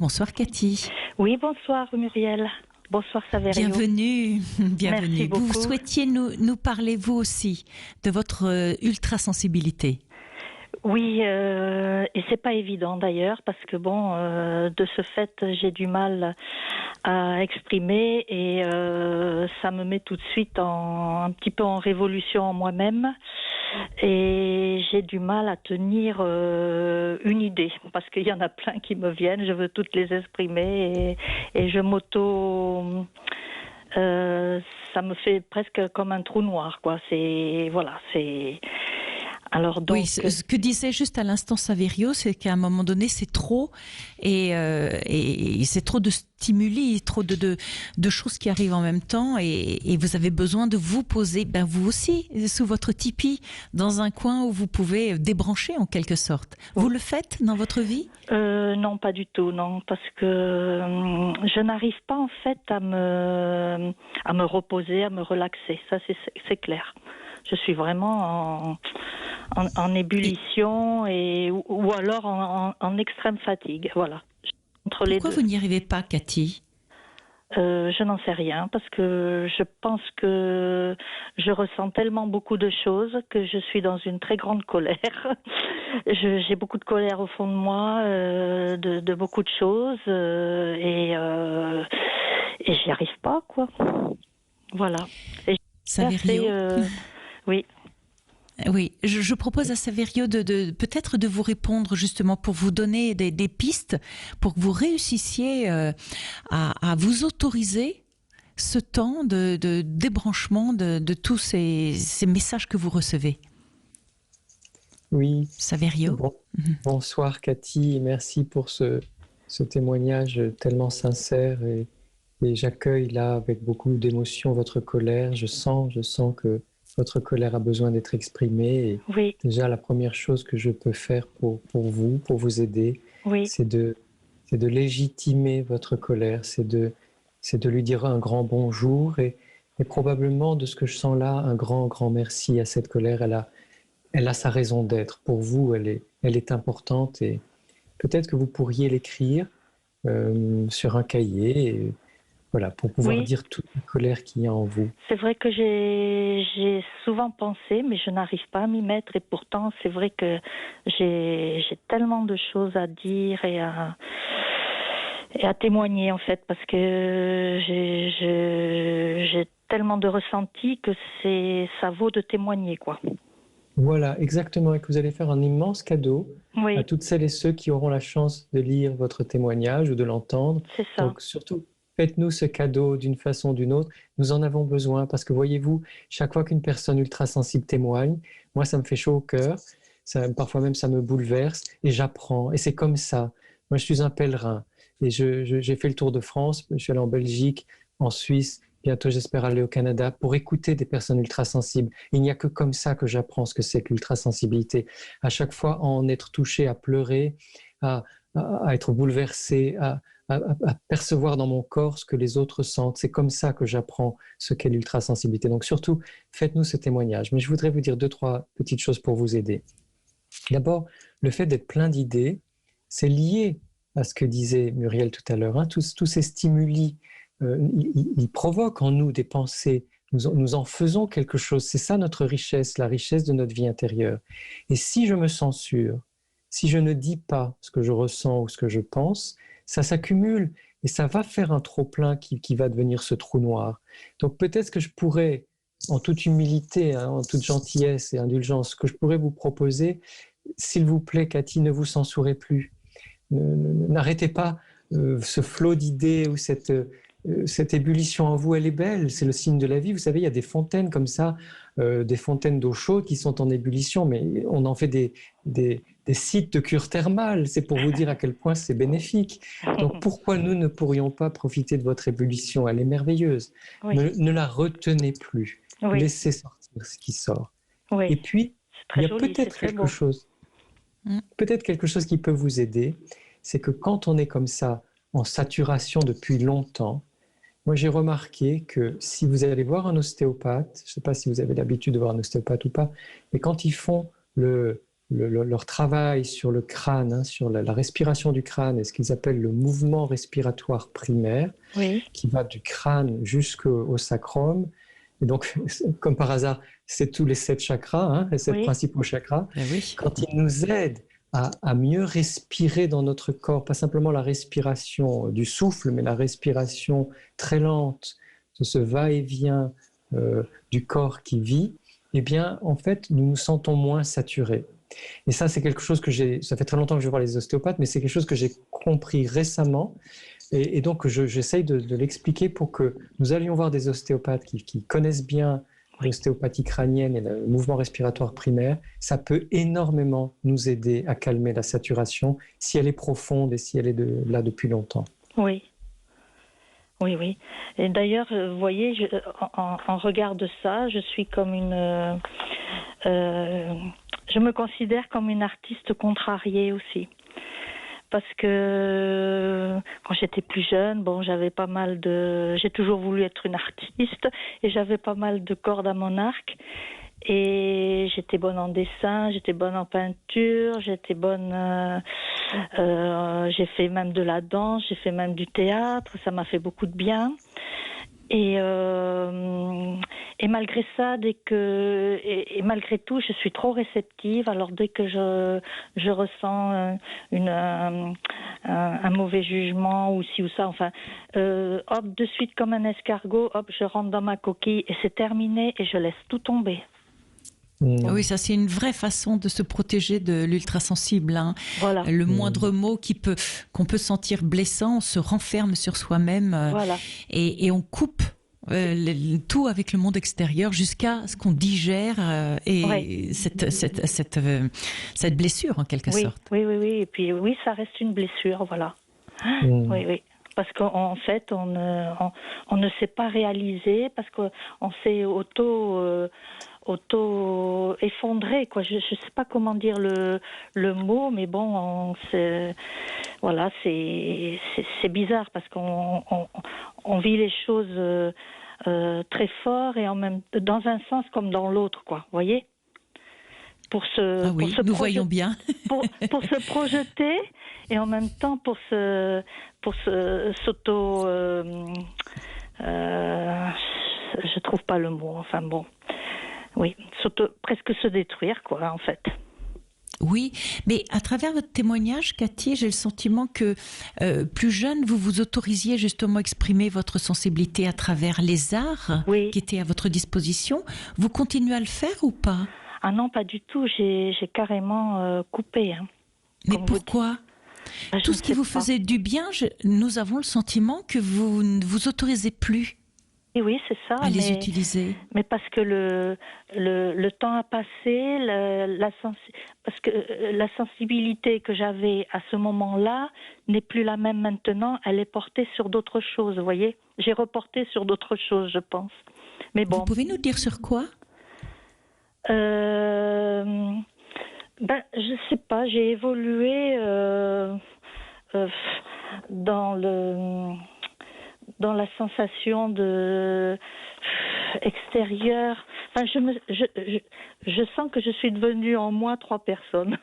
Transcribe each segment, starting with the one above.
Bonsoir Cathy. Oui, bonsoir Muriel. Bonsoir Saverio. Bienvenue, bienvenue. Merci beaucoup. Vous souhaitiez nous parler vous aussi de votre ultrasensibilité. Oui, et c'est pas évident d'ailleurs parce que bon, de ce fait, j'ai du mal à exprimer et ça me met tout de suite un petit peu en révolution en moi-même et j'ai du mal à tenir une idée parce qu'il y en a plein qui me viennent, je veux toutes les exprimer et je m'auto... ça me fait presque comme un trou noir, quoi. C'est. Alors donc. Oui, ce que disait juste à l'instant Saverio, c'est qu'à un moment donné, c'est trop et c'est trop de stimuli, trop de choses qui arrivent en même temps et vous avez besoin de vous poser, vous aussi, sous votre tipi, dans un coin où vous pouvez débrancher en quelque sorte. Vous le faites dans votre vie ? Non, pas du tout, non, parce que je n'arrive pas en fait à me reposer, à me relaxer. Ça, c'est clair. Je suis vraiment en ébullition ou alors en extrême fatigue. Voilà. Entre les deux. Pourquoi vous n'y arrivez pas, Cathy ? Je n'en sais rien parce que je pense que je ressens tellement beaucoup de choses que je suis dans une très grande colère. J'ai beaucoup de colère au fond de moi, de beaucoup de choses et j'y arrive pas, quoi. Voilà. Et Saverio. Oui. Oui, je propose à Saverio de peut-être de vous répondre justement pour vous donner des pistes pour que vous réussissiez à vous autoriser ce temps de débranchement de tous ces messages que vous recevez. Oui. Saverio. Bonsoir Cathy, merci pour ce témoignage tellement sincère et j'accueille là avec beaucoup d'émotion votre colère. Je sens que votre colère a besoin d'être exprimée. Et oui. Déjà, la première chose que je peux faire pour vous aider, oui. c'est de légitimer votre colère, c'est de lui dire un grand bonjour et probablement de ce que je sens là, un grand merci à cette colère. Elle a sa raison d'être. Pour vous, elle est importante et peut-être que vous pourriez l'écrire sur un cahier. Et, voilà, pour pouvoir dire toute la colère qu'il y a en vous. C'est vrai que j'ai souvent pensé, mais je n'arrive pas à m'y mettre. Et pourtant, c'est vrai que j'ai tellement de choses à dire et à témoigner, en fait, parce que j'ai tellement de ressentis que ça vaut de témoigner, quoi. Voilà, exactement. Et que vous allez faire un immense cadeau à toutes celles et ceux qui auront la chance de lire votre témoignage ou de l'entendre. C'est ça. Donc, surtout, faites-nous ce cadeau d'une façon ou d'une autre. Nous en avons besoin parce que, voyez-vous, chaque fois qu'une personne ultra-sensible témoigne, moi, ça me fait chaud au cœur. Parfois même, ça me bouleverse et j'apprends. Et c'est comme ça. Moi, je suis un pèlerin et j'ai fait le tour de France. Je suis allé en Belgique, en Suisse. Bientôt, j'espère aller au Canada pour écouter des personnes ultrasensibles. Il n'y a que comme ça que j'apprends ce que c'est que l'ultrasensibilité. À chaque fois, en être touché, à pleurer, à être bouleversé, à percevoir dans mon corps ce que les autres sentent. C'est comme ça que j'apprends ce qu'est l'ultrasensibilité. Donc surtout, faites-nous ce témoignage. Mais je voudrais vous dire 2-3 petites choses pour vous aider. D'abord, le fait d'être plein d'idées, c'est lié à ce que disait Muriel tout à l'heure. Hein. Tous ces stimuli, ils provoquent en nous des pensées. Nous en faisons quelque chose. C'est ça notre richesse, la richesse de notre vie intérieure. Et si je me censure, si je ne dis pas ce que je ressens ou ce que je pense, ça s'accumule et ça va faire un trop-plein qui va devenir ce trou noir. Donc peut-être que je pourrais, en toute humilité, hein, en toute gentillesse et indulgence, ce que je pourrais vous proposer, s'il vous plaît, Cathy, ne vous censurez plus. N'arrêtez pas ce flot d'idées ou cette ébullition en vous, elle est belle, c'est le signe de la vie. Vous savez, il y a des fontaines comme ça, des fontaines d'eau chaude qui sont en ébullition, mais on en fait des sites de cure thermale. C'est pour vous dire à quel point c'est bénéfique. Donc pourquoi nous ne pourrions pas profiter de votre ébullition? Elle est merveilleuse. Oui. Ne la retenez plus. Oui. Laissez sortir ce qui sort. Oui. Et puis, il y a peut-être quelque chose qui peut vous aider, c'est que quand on est comme ça, en saturation depuis longtemps, moi j'ai remarqué que si vous allez voir un ostéopathe, je ne sais pas si vous avez l'habitude de voir un ostéopathe ou pas, mais quand ils font le leur travail sur le crâne, hein, sur la respiration du crâne et ce qu'ils appellent le mouvement respiratoire primaire, qui va du crâne jusqu'au sacrum. Et donc, comme par hasard, c'est tous les 7 chakras, hein, les 7 principaux chakras. Quand ils nous aident à mieux respirer dans notre corps, pas simplement la respiration du souffle, mais la respiration très lente de ce va-et-vient du corps qui vit, eh bien, en fait, nous nous sentons moins saturés. Et ça, c'est quelque chose que ça fait très longtemps que je vais voir les ostéopathes, mais c'est quelque chose que j'ai compris récemment. Et donc, j'essaye de l'expliquer pour que nous allions voir des ostéopathes qui connaissent bien l'ostéopathie crânienne et le mouvement respiratoire primaire. Ça peut énormément nous aider à calmer la saturation si elle est profonde et si elle est là depuis longtemps. Oui. Et d'ailleurs, vous voyez, en regard de ça, je suis comme je me considère comme une artiste contrariée aussi. Parce que quand j'étais plus jeune, j'ai toujours voulu être une artiste et j'avais pas mal de cordes à mon arc. Et j'étais bonne en dessin, j'étais bonne en peinture, j'étais bonne. J'ai fait même de la danse, j'ai fait même du théâtre. Ça m'a fait beaucoup de bien. Et malgré ça, et malgré tout, je suis trop réceptive. Alors dès que je ressens un mauvais jugement ou ci ou ça, enfin, hop, de suite comme un escargot, hop, je rentre dans ma coquille et c'est terminé et je laisse tout tomber. Oui, ça c'est une vraie façon de se protéger de l'ultrasensible. Hein. Voilà. Le moindre mot qu'on peut sentir blessant, on se renferme sur soi-même et on coupe tout avec le monde extérieur jusqu'à ce qu'on digère cette blessure en quelque sorte. Oui. Et puis ça reste une blessure, voilà. Oui. Parce qu'en fait, on ne s'est pas réalisé, parce qu'on s'est auto-effondré, quoi. Je ne sais pas comment dire le mot, mais bon, c'est bizarre, parce qu'on vit les choses très fort et dans un sens comme dans l'autre, quoi. Vous voyez ? Nous voyons bien. pour se projeter et en même temps pour s'auto. Je trouve pas le mot. Enfin bon, oui, presque se détruire, quoi, en fait. Oui, mais à travers votre témoignage, Cathy, j'ai le sentiment que plus jeune, vous vous autorisiez justement à exprimer votre sensibilité à travers les arts qui étaient à votre disposition. Vous continuez à le faire ou pas ? Ah non, pas du tout. J'ai carrément coupé. Hein, mais pourquoi ? Tout ce qui vous faisait du bien, nous avons le sentiment que vous ne vous autorisez plus. Et oui, c'est ça. À les utiliser. Mais parce que le temps a passé, parce que la sensibilité que j'avais à ce moment-là n'est plus la même maintenant. Elle est portée sur d'autres choses, vous voyez. J'ai reporté sur d'autres choses, je pense. Mais bon. Vous pouvez nous dire sur quoi ? Je sais pas, j'ai évolué dans la sensation de extérieure. Enfin, je sens que je suis devenue en moi 3 personnes.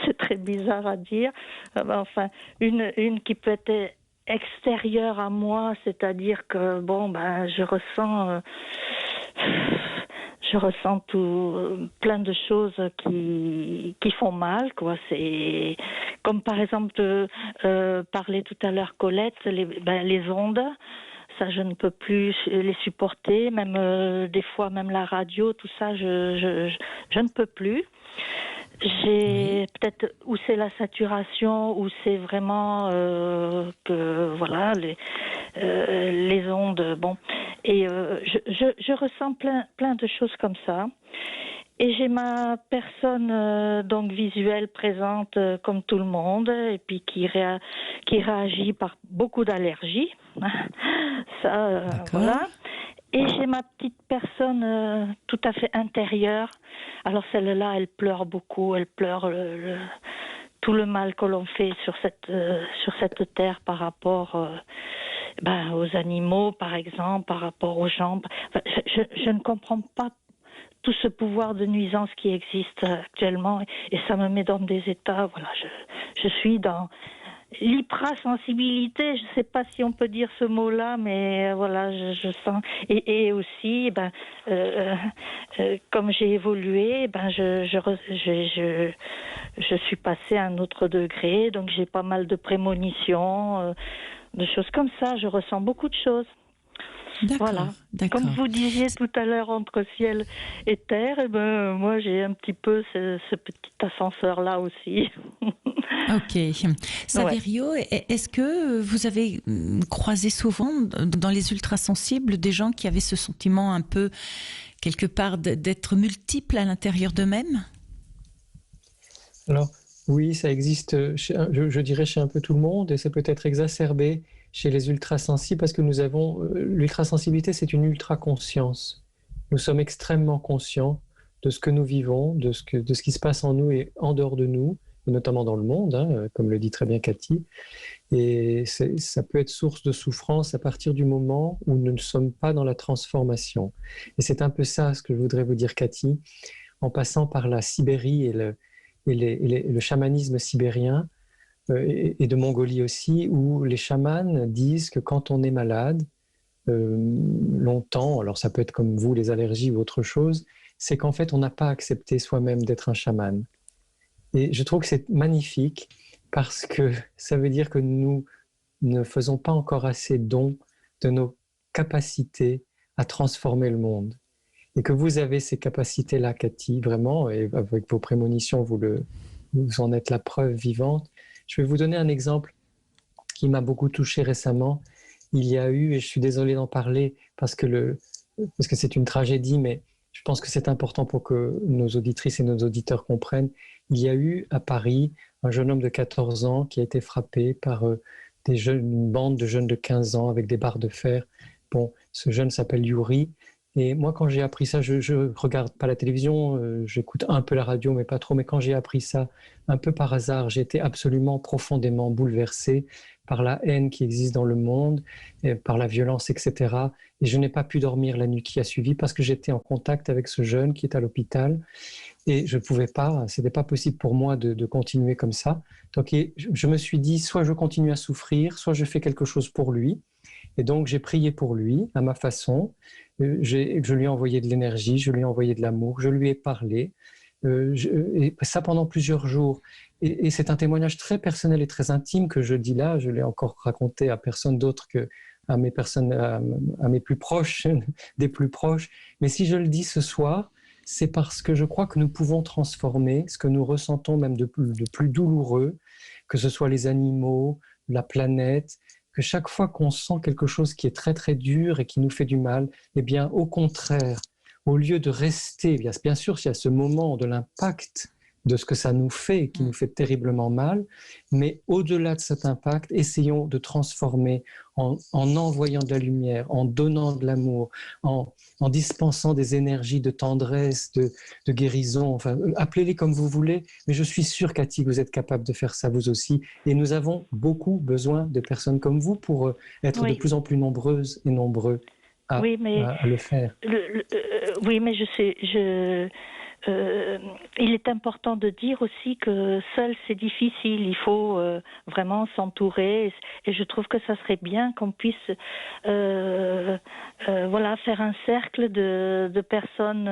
C'est très bizarre à dire. Enfin, une qui peut être extérieure à moi, c'est-à-dire que je ressens plein de choses qui font mal, quoi. C'est comme par exemple parlait tout à l'heure Colette, les ondes. Ça, je ne peux plus les supporter. Même des fois, même la radio, tout ça, je ne peux plus. J'ai peut-être où c'est la saturation, où c'est vraiment que voilà les ondes. Bon, et je ressens plein de choses comme ça. Et j'ai ma personne donc visuelle présente comme tout le monde, et puis qui réagit par beaucoup d'allergies. Ça, voilà. Et j'ai ma petite personne tout à fait intérieure. Alors celle-là, elle pleure beaucoup. Elle pleure tout le mal que l'on fait sur cette terre par rapport aux animaux, par exemple, par rapport aux gens. Enfin, je ne comprends pas tout ce pouvoir de nuisance qui existe actuellement, et ça me met dans des états, voilà, je suis dans l'hypersensibilité, je ne sais pas si on peut dire ce mot-là, mais voilà, je sens. Et aussi, comme j'ai évolué, je suis passée à un autre degré, donc j'ai pas mal de prémonitions, de choses comme ça. Je ressens beaucoup de choses. D'accord, Voilà. d'accord. Comme vous disiez tout à l'heure entre ciel et terre, moi j'ai un petit peu ce petit ascenseur-là aussi. Ok. Saverio, est-ce que vous avez croisé souvent dans les ultrasensibles des gens qui avaient ce sentiment un peu, quelque part, d'être multiples à l'intérieur d'eux-mêmes? Alors, oui, ça existe, je dirais, chez un peu tout le monde, et c'est peut-être exacerbé chez les ultrasensibles parce que nous avons... l'ultrasensibilité, c'est une ultra-conscience. Nous sommes extrêmement conscients de ce que nous vivons, de ce qui se passe en nous et en dehors de nous, et notamment dans le monde, hein, comme le dit très bien Cathy. Et ça peut être source de souffrance à partir du moment où nous ne sommes pas dans la transformation. Et c'est un peu ça ce que je voudrais vous dire, Cathy, en passant par la Sibérie et le chamanisme sibérien, et de Mongolie aussi, où les chamans disent que quand on est malade, longtemps, alors ça peut être comme vous, les allergies ou autre chose, c'est qu'en fait on n'a pas accepté soi-même d'être un chaman. Et je trouve que c'est magnifique parce que ça veut dire que nous ne faisons pas encore assez don de nos capacités à transformer le monde. Et que vous avez ces capacités-là, Cathy, vraiment, et avec vos prémonitions, vous en êtes la preuve vivante. Je vais vous donner un exemple qui m'a beaucoup touché récemment. Il y a eu, et je suis désolé d'en parler parce que c'est une tragédie, mais je pense que c'est important pour que nos auditrices et nos auditeurs comprennent. Il y a eu à Paris un jeune homme de 14 ans qui a été frappé par une bande de jeunes de 15 ans avec des barres de fer. Bon, ce jeune s'appelle Yuri. Et moi, quand j'ai appris ça, je ne regarde pas la télévision, j'écoute un peu la radio, mais pas trop. Mais quand j'ai appris ça, un peu par hasard, j'ai été absolument profondément bouleversé par la haine qui existe dans le monde, et par la violence, etc. Et je n'ai pas pu dormir la nuit qui a suivi parce que j'étais en contact avec ce jeune qui est à l'hôpital. Et je ne pouvais pas, ce n'était pas possible pour moi de continuer comme ça. Donc je me suis dit, soit je continue à souffrir, soit je fais quelque chose pour lui. Et donc j'ai prié pour lui à ma façon. Je lui ai envoyé de l'énergie, je lui ai envoyé de l'amour, je lui ai parlé. Et ça pendant plusieurs jours. Et c'est un témoignage très personnel et très intime que je dis là. Je l'ai encore raconté à personne d'autre que à mes plus proches, des plus proches. Mais si je le dis ce soir, c'est parce que je crois que nous pouvons transformer ce que nous ressentons même de plus douloureux, que ce soit les animaux, la planète, que chaque fois qu'on sent quelque chose qui est très très dur et qui nous fait du mal, eh bien au contraire, au lieu de rester, bien sûr il y a ce moment de l'impact de ce que ça nous fait, qui nous fait terriblement mal, mais au-delà de cet impact, essayons de transformer en envoyant de la lumière, en donnant de l'amour, en dispensant des énergies de tendresse, de guérison, enfin, appelez-les comme vous voulez, mais je suis sûr, Cathy, que vous êtes capable de faire ça vous aussi, et nous avons beaucoup besoin de personnes comme vous pour être de plus en plus nombreuses et nombreux à le faire. Oui, mais je sais, il est important de dire aussi que seul c'est difficile, il faut vraiment s'entourer, et je trouve que ça serait bien qu'on puisse faire un cercle de personnes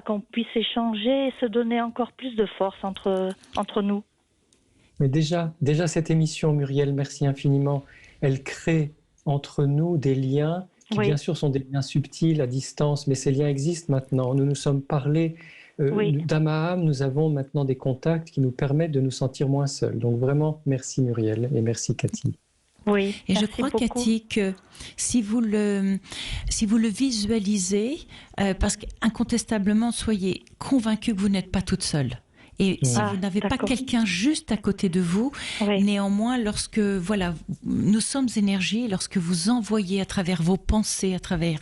qu'on puisse échanger et se donner encore plus de force entre nous. Mais déjà cette émission, Muriel, merci infiniment, elle crée entre nous des liens qui bien sûr sont des liens subtils à distance, mais ces liens existent maintenant. Nous nous sommes parlé d'âme à âme, nous avons maintenant des contacts qui nous permettent de nous sentir moins seuls. Donc vraiment, merci Muriel et merci Cathy. Oui, et je crois, beaucoup. Cathy, que si vous le visualisez, parce qu'incontestablement, soyez convaincus que vous n'êtes pas toute seule. Et si vous n'avez pas quelqu'un juste à côté de vous, néanmoins, lorsque nous sommes énergie, lorsque vous envoyez à travers vos pensées, à travers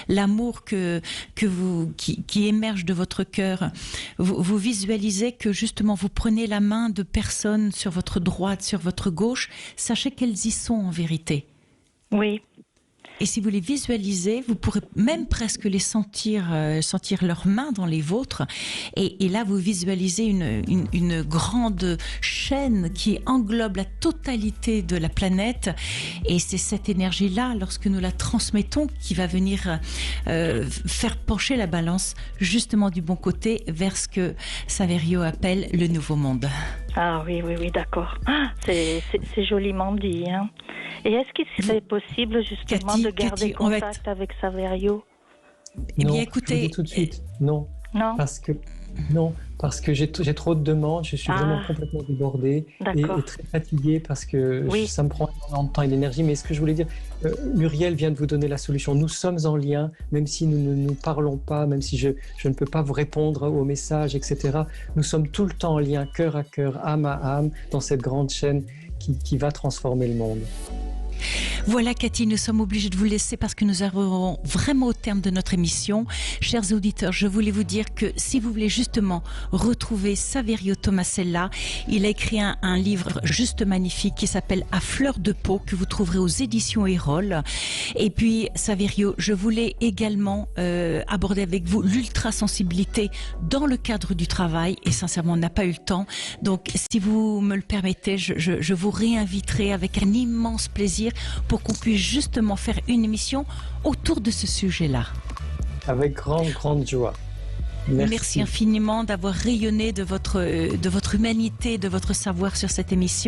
l'amour qui émerge de votre cœur, vous visualisez que justement vous prenez la main de personnes sur votre droite, sur votre gauche, sachez qu'elles y sont en vérité. Oui. Et si vous les visualisez, vous pourrez même presque les sentir, sentir leurs mains dans les vôtres. Et là, vous visualisez une grande chaîne qui englobe la totalité de la planète. Et c'est cette énergie-là, lorsque nous la transmettons, qui va venir faire pencher la balance justement du bon côté vers ce que Saverio appelle le nouveau monde. Ah oui, d'accord. Ah, c'est joliment dit. Hein. Et est-ce qu'il serait possible justement de garder contact avec Saverio? Eh bien, non, écoutez, je vous dis tout de suite, non. Parce que j'ai trop de demandes, je suis vraiment complètement débordée et très fatiguée parce que ça me prend énormément de temps et d'énergie. Mais ce que je voulais dire, Muriel vient de vous donner la solution. Nous sommes en lien, même si nous ne nous parlons pas, même si je ne peux pas vous répondre aux messages, etc. Nous sommes tout le temps en lien, cœur à cœur, âme à âme, dans cette grande chaîne qui va transformer le monde. Voilà Cathy, nous sommes obligés de vous laisser parce que nous arriverons vraiment au terme de notre émission. Chers auditeurs, je voulais vous dire que si vous voulez justement retrouver Saverio Tomasella, il a écrit un livre juste magnifique qui s'appelle À fleur de peau, que vous trouverez aux éditions Erol. Et puis Saverio, je voulais également aborder avec vous l'ultrasensibilité dans le cadre du travail et sincèrement on n'a pas eu le temps. Donc si vous me le permettez, je vous réinviterai avec un immense plaisir pour qu'on puisse justement faire une émission autour de ce sujet-là. Avec grande joie. Merci infiniment d'avoir rayonné de votre humanité, de votre savoir sur cette émission.